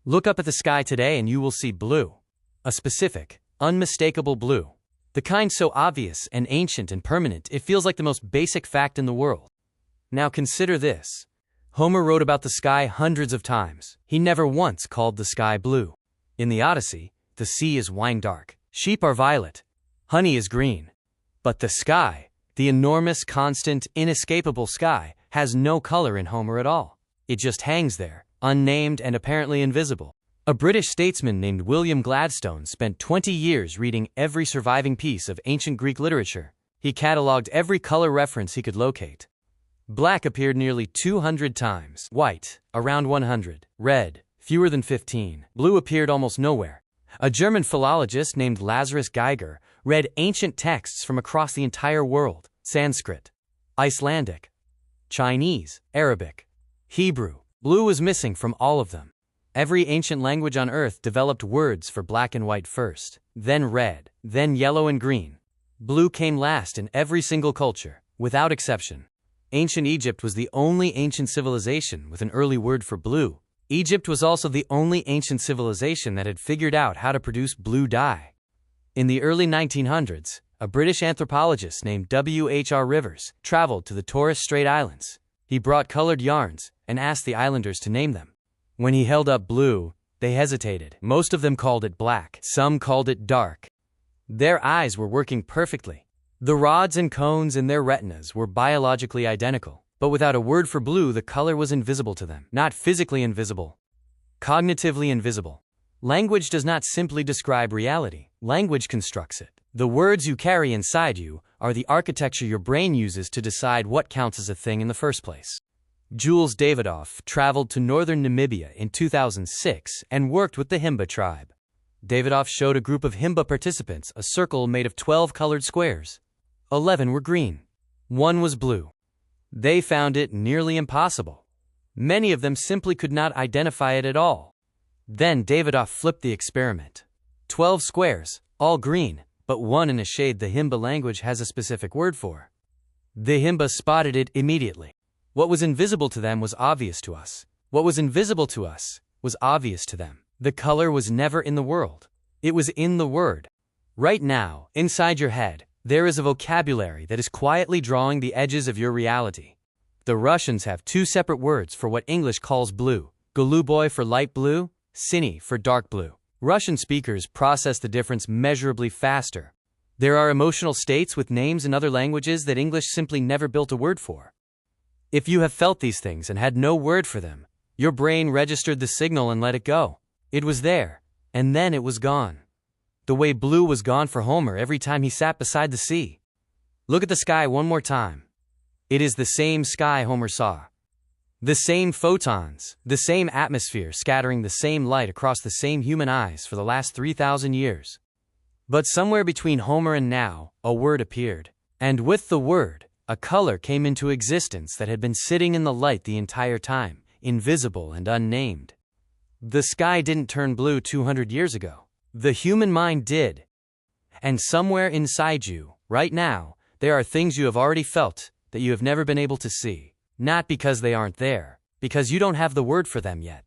Look up at the sky today and you will see blue. A specific, unmistakable blue. The kind so obvious and ancient and permanent it feels like the most basic fact in the world. Now consider this. Homer wrote about the sky hundreds of times. He never once called the sky blue. In the Odyssey, the sea is wine dark, sheep are violet, honey is green. But the sky, the enormous, constant, inescapable sky, has no color in Homer at all. It just hangs there, unnamed and apparently invisible. A British statesman named William Gladstone spent 20 years reading every surviving piece of ancient Greek literature. He catalogued every color reference he could locate. Black appeared nearly 200 times, white, around 100, red, fewer than 15, blue appeared almost nowhere. A German philologist named Lazarus Geiger read ancient texts from across the entire world: Sanskrit, Icelandic, Chinese, Arabic, Hebrew. Blue was missing from all of them. Every ancient language on Earth developed words for black and white first, then red, then yellow and green. Blue came last in every single culture, without exception. Ancient Egypt was the only ancient civilization with an early word for blue. Egypt was also the only ancient civilization that had figured out how to produce blue dye. In the early 1900s, a British anthropologist named W.H.R. Rivers traveled to the Torres Strait Islands. He brought colored yarns and asked the islanders to name them. When he held up blue, they hesitated. Most of them called it black. Some called it dark. Their eyes were working perfectly. The rods and cones in their retinas were biologically identical. But without a word for blue, the color was invisible to them. Not physically invisible, cognitively invisible. Language does not simply describe reality. Language constructs it. The words you carry inside you are the architecture your brain uses to decide what counts as a thing in the first place. Jules Davidoff traveled to northern Namibia in 2006 and worked with the Himba tribe. Davidoff showed a group of Himba participants a circle made of 12 colored squares. 11 were green. 1 was blue. They found it nearly impossible. Many of them simply could not identify it at all. Then Davidoff flipped the experiment. 12 squares, all green, but 1 in a shade the Himba language has a specific word for. The Himba spotted it immediately. What was invisible to them was obvious to us. What was invisible to us was obvious to them. The color was never in the world. It was in the word. Right now, inside your head, there is a vocabulary that is quietly drawing the edges of your reality. The Russians have 2 separate words for what English calls blue: goluboy for light blue, siny for dark blue. Russian speakers process the difference measurably faster. There are emotional states with names in other languages that English simply never built a word for. If you have felt these things and had no word for them, your brain registered the signal and let it go. It was there, and then it was gone. The way blue was gone for Homer every time he sat beside the sea. Look at the sky one more time. It is the same sky Homer saw. The same photons, the same atmosphere scattering the same light across the same human eyes for the last 3,000 years. But somewhere between Homer and now, a word appeared. And with the word, a color came into existence that had been sitting in the light the entire time, invisible and unnamed. The sky didn't turn blue 200 years ago. The human mind did. And somewhere inside you, right now, there are things you have already felt that you have never been able to see. Not because they aren't there, because you don't have the word for them yet.